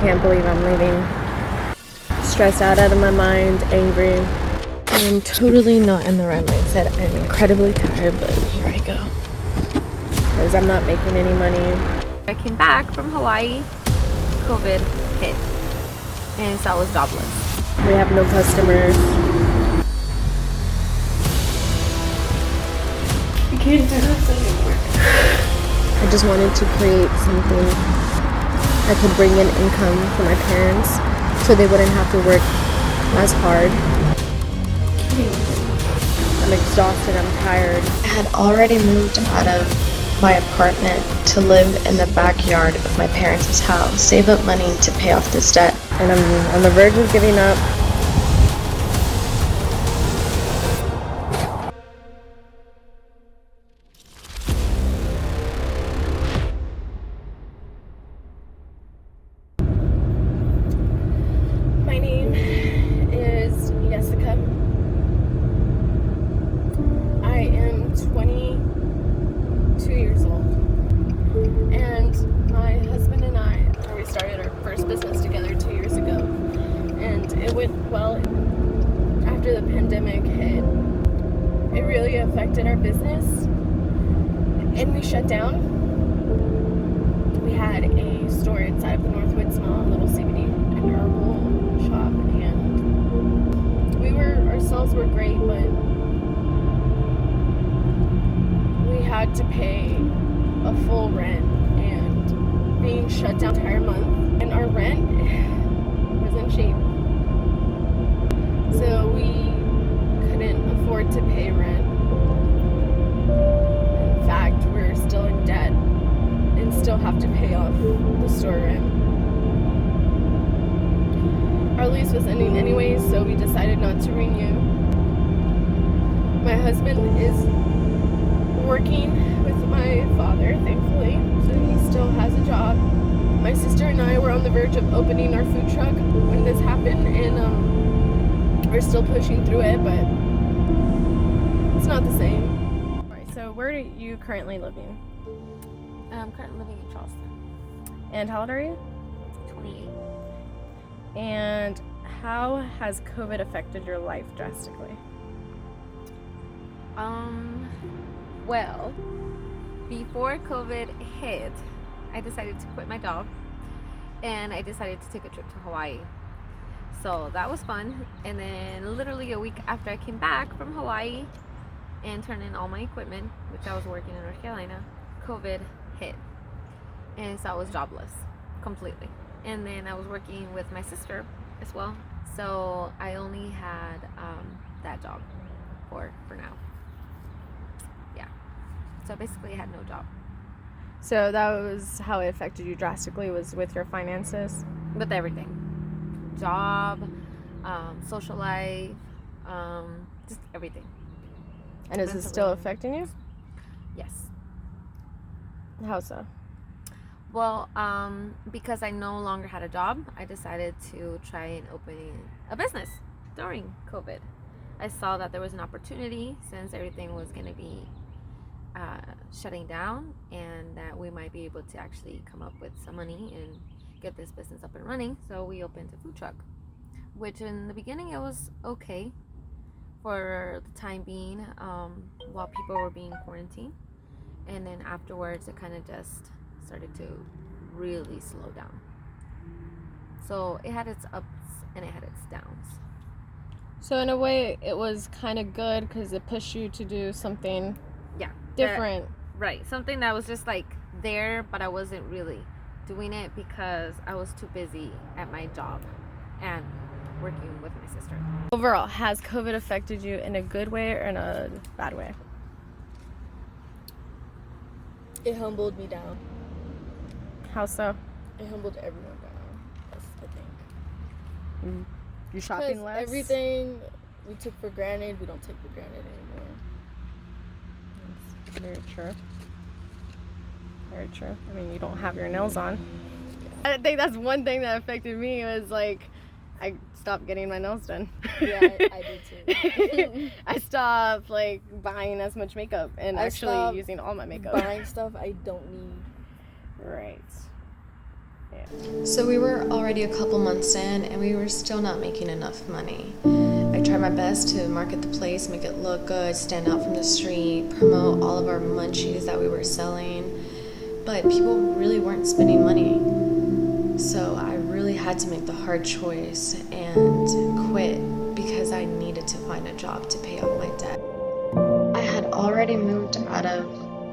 can't believe I'm leaving. Stressed out of my mind, angry. I'm totally not in the right mindset. I'm incredibly tired, but here I go. Because I'm not making any money. I came back from Hawaii, COVID hit, and so I was jobless. We have no customers. I can't do this anymore. I just wanted to create something that could bring in income for my parents so they wouldn't have to work as hard. I'm exhausted, I'm tired. I had already moved out of my apartment to live in the backyard of my parents' house, save up money to pay off this debt. And I'm on the verge of giving up. My name is Jessica. I am 22 years old. And my husband and I, we started our first business together 2 years ago. And it went well. After the pandemic hit, it really affected our business. And we shut down. We had a store inside of the Northwoods Mall, a little CBD and herbal shop, and our sales were great, but we had to pay a full rent and being shut down the entire month, and our rent wasn't cheap, so we couldn't afford to pay rent. In fact, we're still in debt and still have to pay off the store rent. Our lease was ending anyways, so we decided not to renew. My husband is working with my father, thankfully, so he still has a job. My sister and I were on the verge of opening our food truck when this happened, and we're still pushing through it, but it's not the same. All right, so where are you currently living? I'm currently living in Charleston. And how old are you? 28. And how has COVID affected your life drastically? Well, before COVID hit, I decided to quit my job and I decided to take a trip to Hawaii. So that was fun. And then literally a week after I came back from Hawaii and turned in all my equipment, which I was working in North Carolina, COVID hit. And so I was jobless completely. And then I was working with my sister as well. So I only had that job for now. Yeah. So basically I had no job. So that was how it affected you drastically, was with your finances? With everything. Job, social life, just everything. And is it still affecting you? Yes. How so? Well, because I no longer had a job, I decided to try and open a business during COVID. I saw that there was an opportunity since everything was going to be shutting down, and that we might be able to actually come up with some money and get this business up and running. So we opened a food truck, which in the beginning it was okay for the time being, while people were being quarantined, and then afterwards it kind of just started to really slow down. So it had its ups and it had its downs. So in a way it was kind of good because it pushed you to do something different. Right, something that was just like there, but I wasn't really doing it because I was too busy at my job and working with my sister. Overall, has COVID affected you in a good way or in a bad way? It humbled me down. How so? It humbled everyone down. That's the thing. You shopping less? Everything we took for granted, we don't take for granted anymore. That's very true. Very true. I mean, you don't have your nails on. I think that's one thing that affected me, was like I stopped getting my nails done. Yeah, I did too. I stopped like buying as much makeup and actually using all my makeup. Buying stuff I don't need. Right. So we were already a couple months in and we were still not making enough money. I tried my best to market the place, make it look good, stand out from the street, promote all of our munchies that we were selling, but people really weren't spending money. So I really had to make the hard choice and quit because I needed to find a job to pay off my debt. I had already moved out of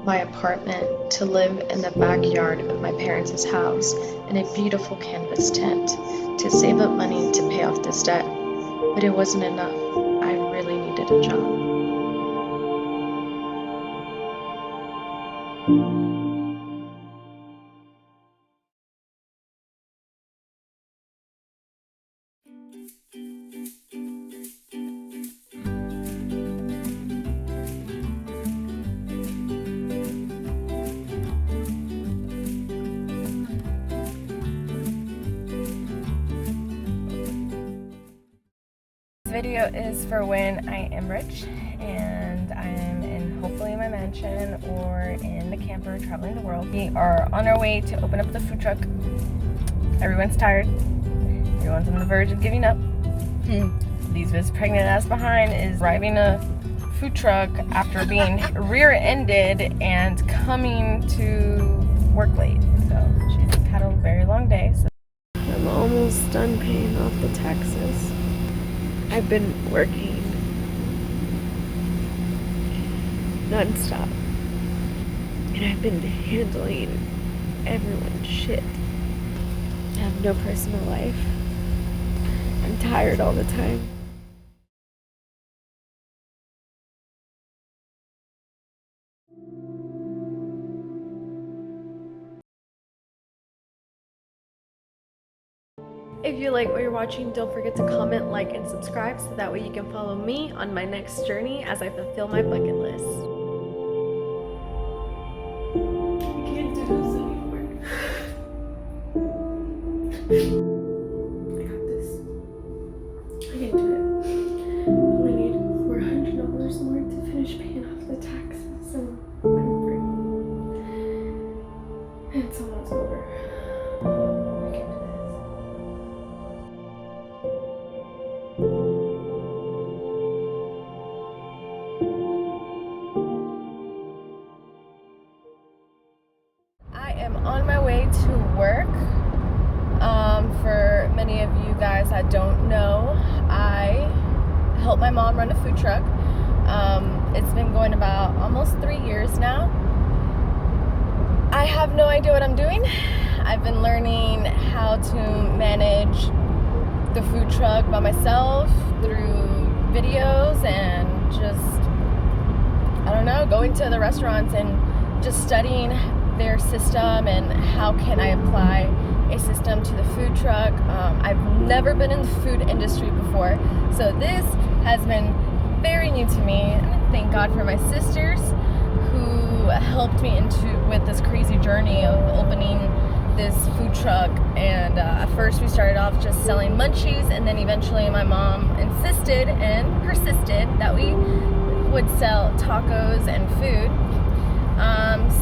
my apartment to live in the backyard of my parents' house in a beautiful canvas tent to save up money to pay off this debt. But it wasn't enough. I really needed a job. This video is for when I am rich and I am in hopefully my mansion or in the camper traveling the world. We are on our way to open up the food truck. Everyone's tired. Everyone's on the verge of giving up. Lisa's pregnant ass behind is driving a food truck after being rear-ended and coming to work late. So she's had a very long day. So I'm almost done paying off the taxes. I've been working non-stop and I've been handling everyone's shit. I have no personal life. I'm tired all the time. If you like what you're watching, don't forget to comment, like, and subscribe so that way you can follow me on my next journey as I fulfill my bucket list. I can't do this anymore. I got this. I can do it. I need $400 more to finish paying off the taxes and I'm free. It's almost over. I can do this. I am on my way to work. For many of you guys that don't know, I help my mom run a food truck. It's been going about almost 3 years now. I have no idea what I'm doing. I've been learning how to manage the food truck by myself through videos and just, I don't know, going to the restaurants and just studying their system and how can I apply a system to the food truck. I've never been in the food industry before, so this has been very new to me. And thank God for my sisters who helped me with this crazy journey of opening this food truck. And at first we started off just selling munchies, and then eventually my mom insisted and persisted that we would sell tacos and food.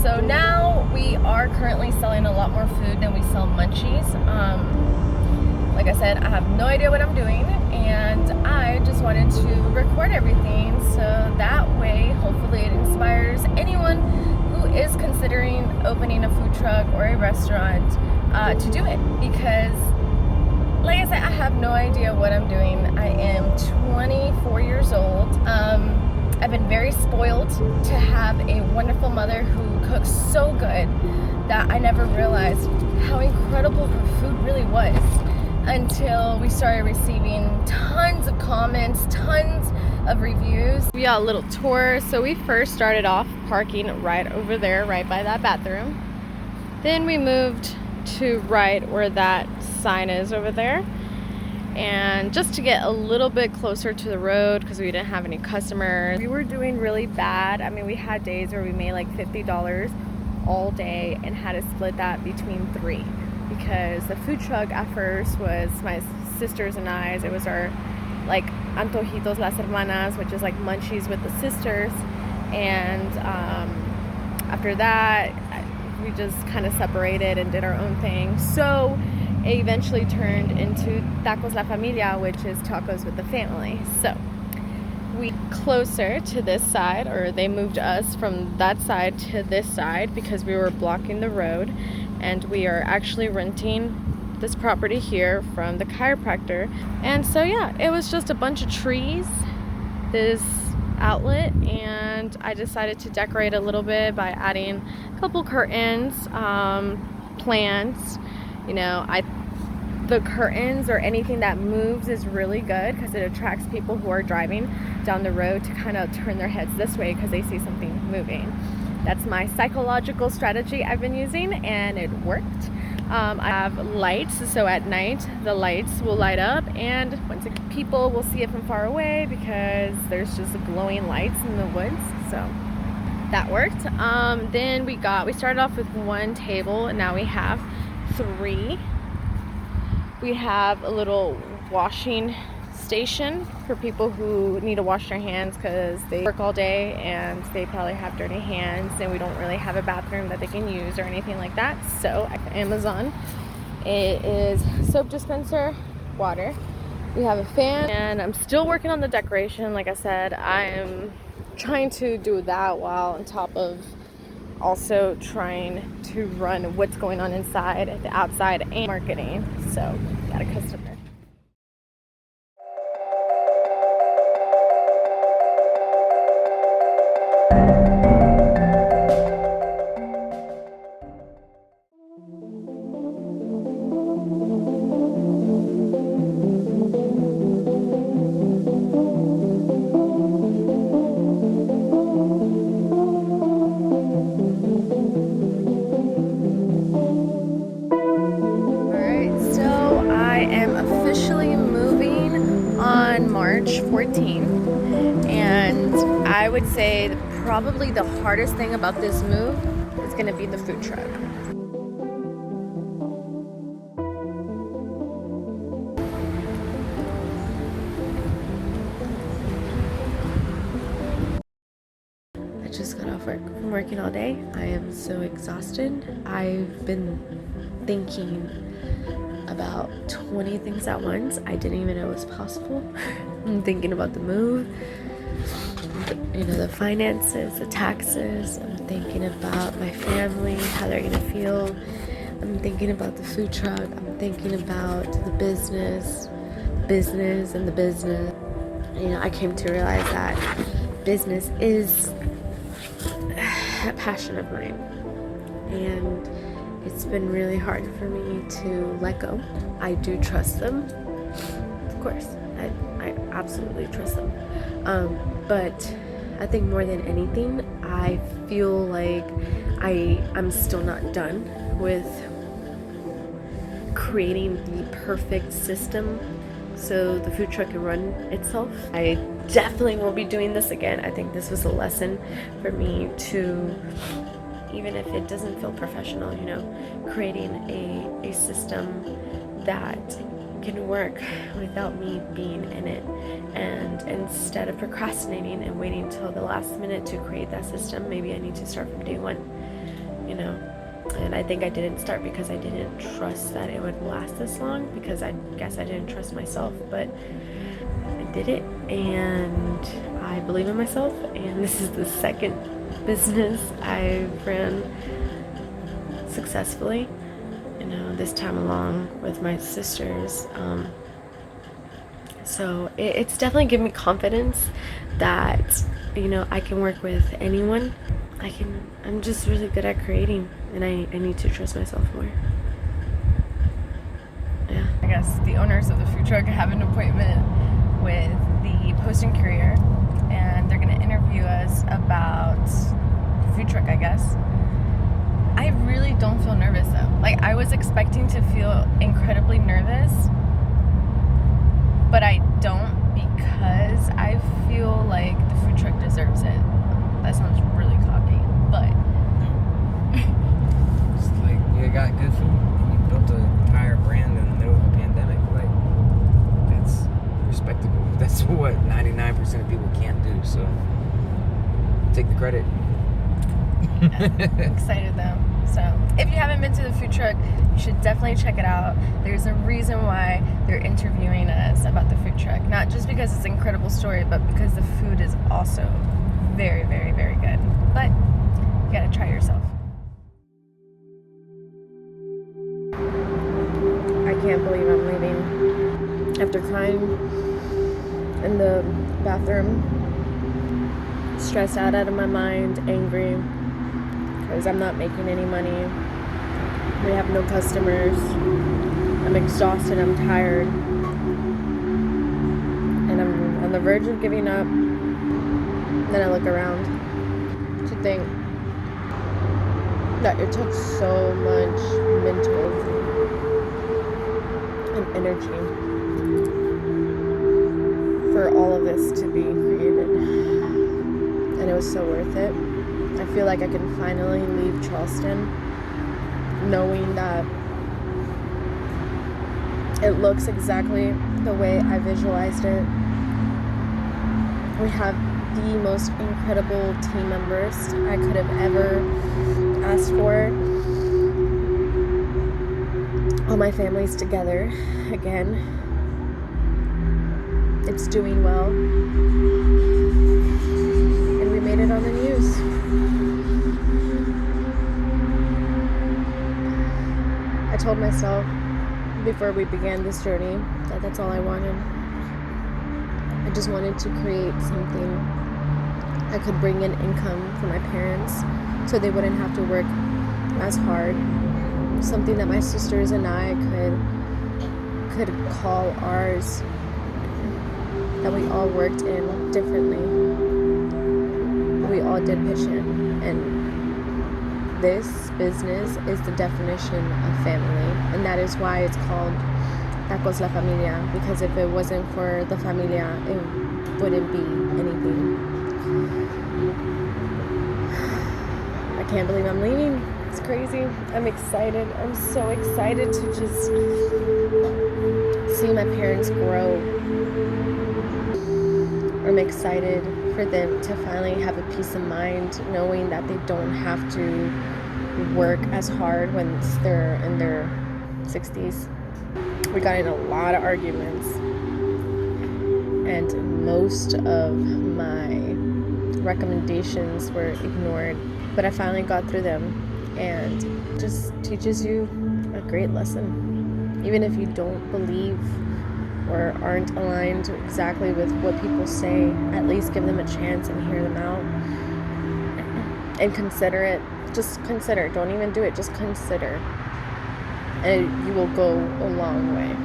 So now we are currently selling a lot more food than we sell munchies. Like I said, I have no idea what I'm doing, and I just wanted to record everything so that way hopefully it inspires anyone who is considering opening a food truck or a restaurant to do it, because like I said, I have no idea what I'm doing. I am 24 years old. I've been very spoiled to have a wonderful mother who cooks so good that I never realized how incredible her food really was until we started receiving tons of comments, tons of reviews. We got a little tour. So we first started off parking right over there, right by that bathroom. Then we moved to right where that sign is over there. And just to get a little bit closer to the road because we didn't have any customers. We were doing really bad. I mean, we had days where we made like $50 all day and had to split that between 3, because the food truck at first was my sisters and I's. It was our like antojitos las hermanas, which is like munchies with the sisters. And after that, we just kind of separated and did our own thing. So it eventually turned into Tacos La Familia, which is tacos with the family. So we closer to this side, or they moved us from that side to this side because we were blocking the road, and we are actually renting this property here from the chiropractor. And so yeah, it was just a bunch of trees, this outlet, and I decided to decorate a little bit by adding a couple curtains, plants. You know, the curtains or anything that moves is really good because it attracts people who are driving down the road to kind of turn their heads this way because they see something moving. That's my psychological strategy I've been using, and it worked. I have lights, so at night the lights will light up, and once again, people will see it from far away because there's just glowing lights in the woods. So that worked. Then we started off with one table, and now we have 3. We have a little washing station for people who need to wash their hands because they work all day and they probably have dirty hands, and we don't really have a bathroom that they can use or anything like that. So Amazon, it is soap dispenser, water. We have a fan, and I'm still working on the decoration. Like I said, I am trying to do that while on top of also trying to run what's going on inside, the outside, and marketing. So got a customer. March 14th, and I would say probably the hardest thing about this move is going to be the food truck. I just got off work from working all day. I am so exhausted. I've been thinking about 20 things at once. I didn't even know it was possible. I'm thinking about the move, the finances, the taxes. I'm thinking about my family, how they're gonna feel. I'm thinking about the food truck. I'm thinking about the business and the business. I came to realize that business is a passion of mine, and it's been really hard for me to let go. I do trust them, of course. I absolutely trust them. But I think more than anything, I feel like I'm still not done with creating the perfect system so the food truck can run itself. I definitely won't be doing this again. I think this was a lesson for me to, even if it doesn't feel professional, creating a system that can work without me being in it. And instead of procrastinating and waiting till the last minute to create that system, maybe I need to start from day one, And I think I didn't start because I didn't trust that it would last this long, because I guess I didn't trust myself, but I did it, and I believe in myself, and this is the second business I've ran successfully, this time along with my sisters. So it's definitely given me confidence that, I can work with anyone. I'm just really good at creating, and I need to trust myself more. Yeah. I guess the owners of the food truck have an appointment with the Post and Courier, and they're going to interview us about the food truck, I guess. I really don't feel nervous though. I was expecting to feel incredibly nervous, but I don't, because I feel like the food truck deserves it. That sounds really cocky, but it's like you got good food. You built an entire brand in the middle of a pandemic. That's respectable. That's what 99% of people can't do. So take the credit. I'm excited though. So if you haven't been to the food truck, you should definitely check it out. There's a reason why they're interviewing us about the food truck. Not just because it's an incredible story, but because the food is also very, very, very good. But you gotta try yourself. I can't believe I'm leaving. After crying in the bathroom, stressed out of my mind, angry, because I'm not making any money. We have no customers. I'm exhausted, I'm tired. And I'm on the verge of giving up. Then I look around to think that it took so much mental and energy for all of this to be created. And it was so worth it. I feel like I can finally leave Charleston knowing that it looks exactly the way I visualized it. We have the most incredible team members I could have ever asked for. All my family's together again. It's doing well. And we made it on the news. I told myself before we began this journey that that's all I wanted. I just wanted to create something that could bring in income for my parents so they wouldn't have to work as hard. Something that my sisters and I could call ours, that we all worked in differently. We all did pitch in, and this business is the definition of family, and that is why it's called Tacos La Familia, because if it wasn't for the familia, it wouldn't be anything. I can't believe I'm leaving. It's crazy. I'm excited. I'm so excited to just see my parents grow. I'm excited for them to finally have a peace of mind, knowing that they don't have to work as hard when they're in their 60s. We got in a lot of arguments, and most of my recommendations were ignored, but I finally got through them, and it just teaches you a great lesson. Even if you don't believe or aren't aligned exactly with what people say, at least give them a chance and hear them out and consider it. Just consider. Don't even do it. Just consider. And you will go a long way.